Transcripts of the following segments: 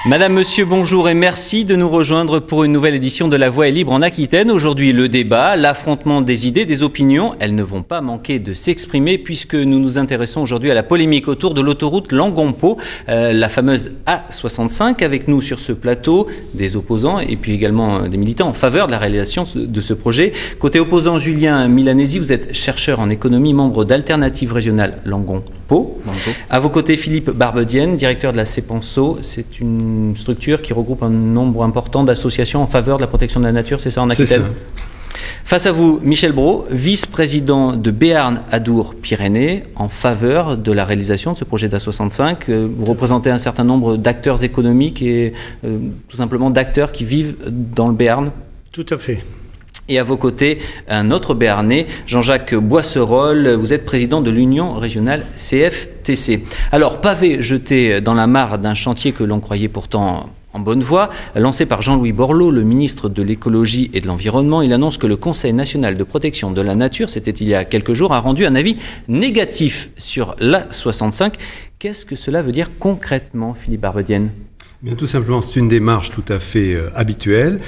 Madame, Monsieur, bonjour et merci de nous rejoindre pour une nouvelle édition de La Voix est libre en Aquitaine. Aujourd'hui, le débat, l'affrontement des idées, des opinions. Elles ne vont pas manquer de s'exprimer puisque nous nous intéressons aujourd'hui à la polémique autour de l'autoroute Langon-Pau, la fameuse A65. Avec nous sur ce plateau, des opposants et puis également des militants en faveur de la réalisation de ce projet. Côté opposant, Julien Milanesi, vous êtes chercheur en économie, membre d'Alternative Régionale Langon-Pau. À vos côtés, Philippe Barbedienne, directeur de la CEPANSO. C'est une structure qui regroupe un nombre important d'associations en faveur de la protection de la nature, c'est ça en Aquitaine? Face à vous, Michel Brault, vice-président de Béarn Adour-Pyrénées, en faveur de la réalisation de ce projet d'A65. Vous représentez un certain nombre d'acteurs économiques et tout simplement d'acteurs qui vivent dans le Béarn. Tout à fait. Et à vos côtés, un autre Béarnais, Jean-Jacques Boisserolles, vous êtes président de l'Union régionale CFTC. Alors, pavé jeté dans la mare d'un chantier que l'on croyait pourtant en bonne voie, lancé par Jean-Louis Borloo, le ministre de l'Écologie et de l'Environnement, il annonce que le Conseil national de protection de la nature, c'était il y a quelques jours, a rendu un avis négatif sur l'A65. Qu'est-ce que cela veut dire concrètement, Philippe Barbedienne ? Bien, tout simplement, c'est une démarche tout à fait habituelle.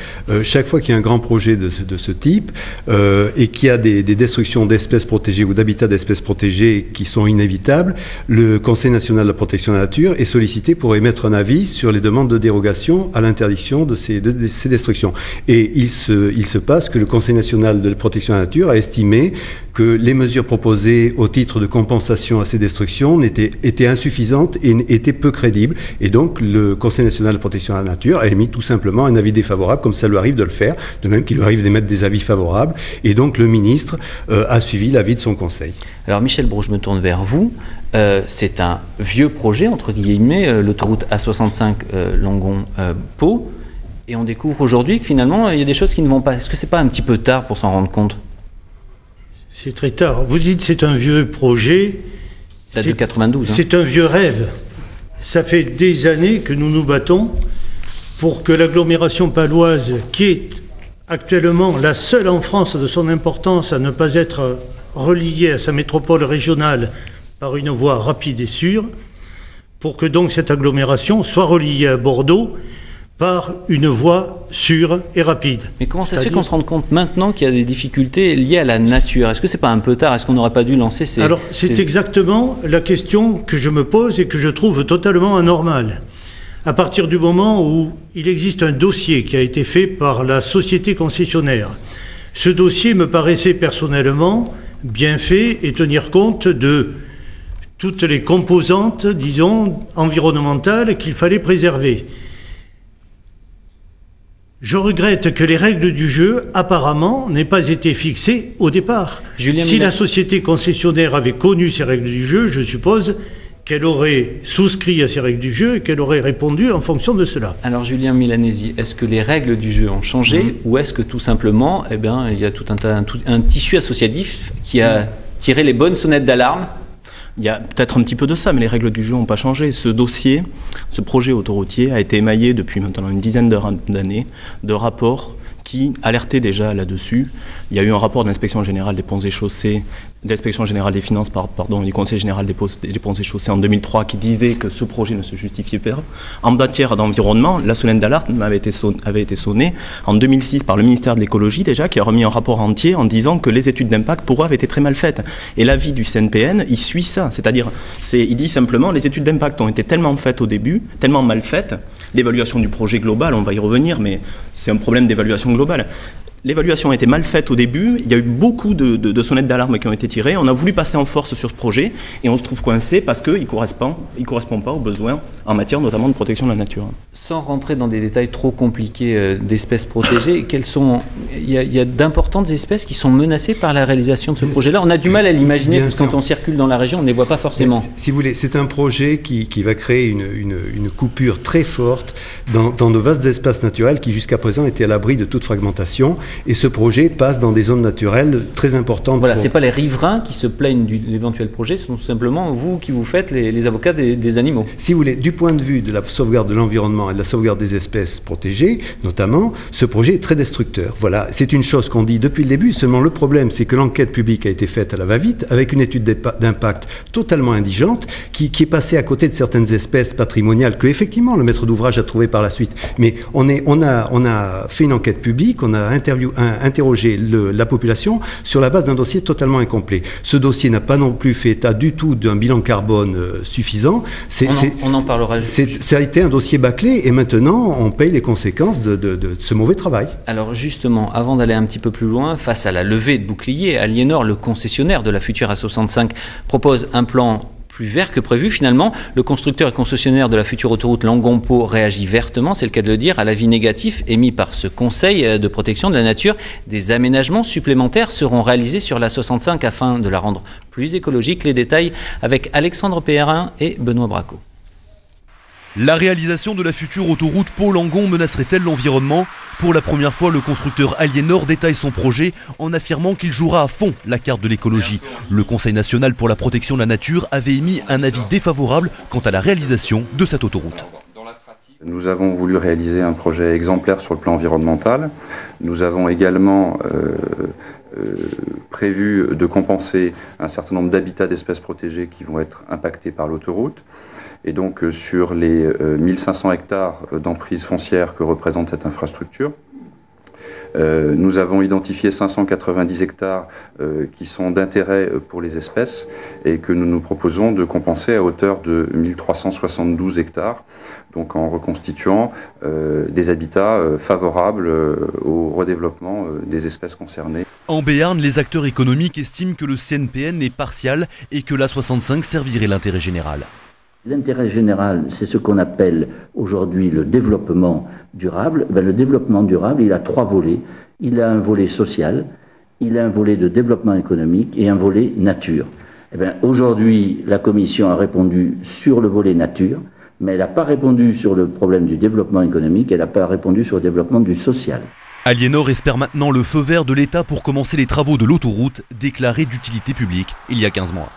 Chaque fois qu'il y a un grand projet de ce type et qu'il y a des destructions d'espèces protégées ou d'habitats d'espèces protégées qui sont inévitables, le Conseil national de la protection de la nature est sollicité pour émettre un avis sur les demandes de dérogation à l'interdiction de ces destructions. Et il se passe que le Conseil national de la protection de la nature a estimé que les mesures proposées au titre de compensation à ces destructions étaient insuffisantes et étaient peu crédibles. Et donc, le Conseil national de protection de la nature a émis tout simplement un avis défavorable, comme ça lui arrive de le faire, de même qu'il lui arrive d'émettre des avis favorables. Et donc, le ministre a suivi l'avis de son conseil. Alors, Michel Brault, je me tourne vers vous. C'est un vieux projet, entre guillemets, l'autoroute A65 Langon-Pau. Et on découvre aujourd'hui que finalement, il y a des choses qui ne vont pas. Est-ce que ce n'est pas un petit peu tard pour s'en rendre compte ? C'est très tard. Vous dites c'est un vieux projet. C'est de 92. C'est un vieux rêve. Ça fait des années que nous nous battons pour que l'agglomération paloise, qui est actuellement la seule en France de son importance à ne pas être reliée à sa métropole régionale par une voie rapide et sûre, pour que donc cette agglomération soit reliée à Bordeaux par une voie sûre et rapide. Mais comment ça se fait qu'on se rende compte maintenant qu'il y a des difficultés liées à la nature? Est-ce que c'est pas un peu tard? Est-ce qu'on n'aurait pas dû lancer ces... Alors, c'est exactement la question que je me pose et que je trouve totalement anormale. À partir du moment où il existe un dossier qui a été fait par la société concessionnaire, ce dossier me paraissait personnellement bien fait et tenir compte de toutes les composantes, disons, environnementales qu'il fallait préserver. Je regrette que les règles du jeu, apparemment, n'aient pas été fixées au départ. Si la société concessionnaire avait connu ces règles du jeu, je suppose qu'elle aurait souscrit à ces règles du jeu et qu'elle aurait répondu en fonction de cela. Alors, Julien Milanesi, est-ce que les règles du jeu ont changé ou est-ce que tout simplement, eh bien, il y a tout un tissu associatif qui a tiré les bonnes sonnettes d'alarme? Il y a peut-être un petit peu de ça, mais les règles du jeu n'ont pas changé. Ce dossier, ce projet autoroutier a été émaillé depuis maintenant une dizaine d'années de rapports qui alertaient déjà là-dessus. Il y a eu un rapport d'inspection générale des ponts et chaussées, d'inspection générale des finances, du Conseil général des ponts et chaussées en 2003 qui disait que ce projet ne se justifiait pas. En matière d'environnement, la sonnette d'alarme avait été sonnée en 2006 par le ministère de l'Écologie déjà, qui a remis un rapport entier en disant que les études d'impact pour eux avaient été très mal faites. Et l'avis du CNPN, il suit ça. C'est-à-dire, il dit simplement les études d'impact ont été tellement faites au début, tellement mal faites. L'évaluation du projet global, on va y revenir, mais c'est un problème d'évaluation globale. L'évaluation a été mal faite au début, il y a eu beaucoup de sonnettes d'alarme qui ont été tirées, on a voulu passer en force sur ce projet et on se trouve coincé parce qu'il ne correspond pas aux besoins en matière notamment de protection de la nature. Sans rentrer dans des détails trop compliqués d'espèces protégées, il y a d'importantes espèces qui sont menacées par la réalisation de ce projet-là. On a du mal à l'imaginer parce que quand on circule dans la région, on ne les voit pas forcément. Mais, si vous voulez, c'est un projet qui va créer une coupure très forte dans de vastes espaces naturels qui jusqu'à présent étaient à l'abri de toute fragmentation. et ce projet passe dans des zones naturelles très importantes. Voilà, c'est pas les riverains qui se plaignent de l'éventuel projet, ce sont simplement vous qui vous faites les avocats des animaux. Si vous voulez, du point de vue de la sauvegarde de l'environnement et de la sauvegarde des espèces protégées, notamment, ce projet est très destructeur. Voilà, c'est une chose qu'on dit depuis le début, seulement le problème, c'est que l'enquête publique a été faite à la va-vite, avec une étude d'impact totalement indigente, qui est passée à côté de certaines espèces patrimoniales que, effectivement, le maître d'ouvrage a trouvé par la suite. Mais on a fait une enquête publique, on a interrogé la population sur la base d'un dossier totalement incomplet. Ce dossier n'a pas non plus fait état du tout d'un bilan carbone suffisant. On en parlera. Ça a été un dossier bâclé et maintenant on paye les conséquences de ce mauvais travail. Alors justement, avant d'aller un petit peu plus loin, face à la levée de boucliers, Aliénor, le concessionnaire de la future A65, propose un plan plus vert que prévu. Finalement, le constructeur et concessionnaire de la future autoroute Langon-Pau réagit vertement, c'est le cas de le dire, à l'avis négatif émis par ce Conseil de protection de la nature. Des aménagements supplémentaires seront réalisés sur la 65 afin de la rendre plus écologique. Les détails avec Alexandre Péherin et Benoît Bracco. La réalisation de la future autoroute Pau-Langon menacerait-elle l'environnement? Pour la première fois, le constructeur Aliénor détaille son projet en affirmant qu'il jouera à fond la carte de l'écologie. Le Conseil national pour la protection de la nature avait émis un avis défavorable quant à la réalisation de cette autoroute. Nous avons voulu réaliser un projet exemplaire sur le plan environnemental. Nous avons également prévu de compenser un certain nombre d'habitats d'espèces protégées qui vont être impactés par l'autoroute. Et donc sur les 1500 hectares d'emprise foncière que représente cette infrastructure, nous avons identifié 590 hectares qui sont d'intérêt pour les espèces et que nous nous proposons de compenser à hauteur de 1372 hectares, donc en reconstituant des habitats favorables au redéveloppement des espèces concernées. En Béarn, les acteurs économiques estiment que le CNPN est partial et que l'A65 servirait l'intérêt général. L'intérêt général, c'est ce qu'on appelle aujourd'hui le développement durable. Le développement durable, il a trois volets. Il a un volet social, il a un volet de développement économique et un volet nature. Aujourd'hui, la Commission a répondu sur le volet nature, mais elle n'a pas répondu sur le problème du développement économique, elle n'a pas répondu sur le développement du social. Aliénor espère maintenant le feu vert de l'État pour commencer les travaux de l'autoroute, déclarée d'utilité publique il y a 15 mois.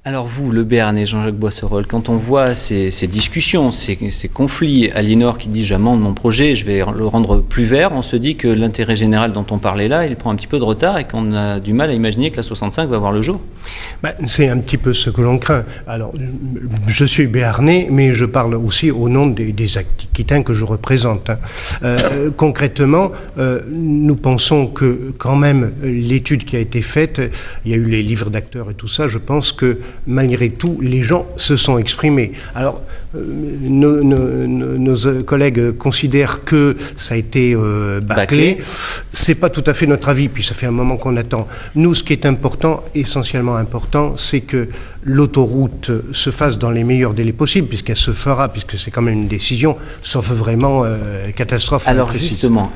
Alors vous, le Béarnais, Jean-Jacques Boisserolle, quand on voit ces discussions, ces conflits, Aliénor qui dit j'amende mon projet, je vais le rendre plus vert, on se dit que l'intérêt général dont on parlait là, il prend un petit peu de retard et qu'on a du mal à imaginer que la 65 va voir le jour. C'est un petit peu ce que l'on craint. Alors, je suis Béarnais, mais je parle aussi au nom des Aquitains que je représente. Concrètement, nous pensons que quand même l'étude qui a été faite, il y a eu les livres d'acteurs et tout ça, je pense que malgré tout, les gens se sont exprimés. Alors, nos collègues considèrent que ça a été bâclé. C'est pas tout à fait notre avis, puis ça fait un moment qu'on attend. Nous, ce qui est important, essentiellement important, c'est que l'autoroute se fasse dans les meilleurs délais possibles, puisqu'elle se fera, puisque c'est quand même une décision, sauf vraiment catastrophe. Alors justement,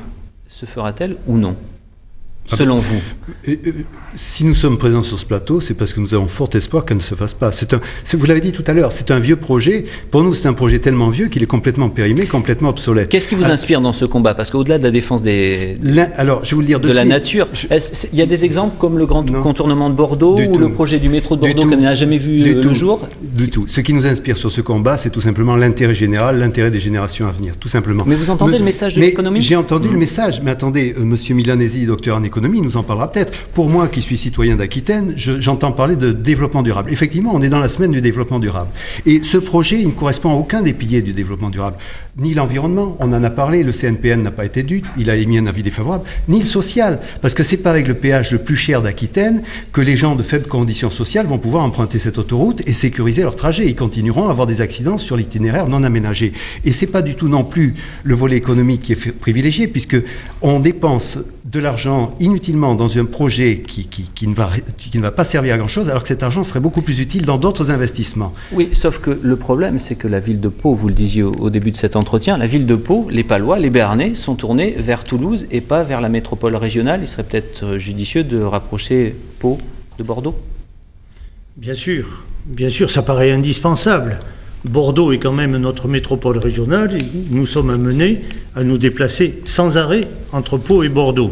se fera-t-elle ou non ? Selon vous? Si nous sommes présents sur ce plateau, c'est parce que nous avons fort espoir qu'elle ne se fasse pas. Vous l'avez dit tout à l'heure, c'est un vieux projet. Pour nous, c'est un projet tellement vieux qu'il est complètement périmé, complètement obsolète. Qu'est-ce qui vous inspire dans ce combat? Parce qu'au-delà de la défense alors, je vais vous le dire de la nature, il y a des exemples comme le grand contournement de Bordeaux ou le projet du métro de Bordeaux qu'on n'a jamais vu le jour? Du tout. Ce qui nous inspire sur ce combat, c'est tout simplement l'intérêt général, l'intérêt des générations à venir, tout simplement. Mais vous entendez le message de l'économie? J'ai entendu le message, mais attendez, Monsieur Milanesi, docteur en économie, nous en parlera peut-être. Pour moi, qui suis citoyen d'Aquitaine, j'entends parler de développement durable. Effectivement, on est dans la semaine du développement durable. Et ce projet, il ne correspond à aucun des piliers du développement durable. Ni l'environnement, on en a parlé, le CNPN n'a pas été dû, il a émis un avis défavorable, ni le social, parce que c'est pas avec le péage le plus cher d'Aquitaine que les gens de faibles conditions sociales vont pouvoir emprunter cette autoroute et sécuriser leur trajet. Ils continueront à avoir des accidents sur l'itinéraire non aménagé. Et c'est pas du tout non plus le volet économique qui est privilégié, puisque on dépense de l'argent inutilement dans un projet qui ne va pas servir à grand-chose, alors que cet argent serait beaucoup plus utile dans d'autres investissements. Oui, sauf que le problème, c'est que la ville de Pau, vous le disiez au début de cet entretien, la ville de Pau, les Palois, les Béarnais sont tournés vers Toulouse et pas vers la métropole régionale. Il serait peut-être judicieux de rapprocher Pau de Bordeaux? Bien sûr, ça paraît indispensable. Bordeaux est quand même notre métropole régionale et nous sommes amenés à nous déplacer sans arrêt entre Pau et Bordeaux.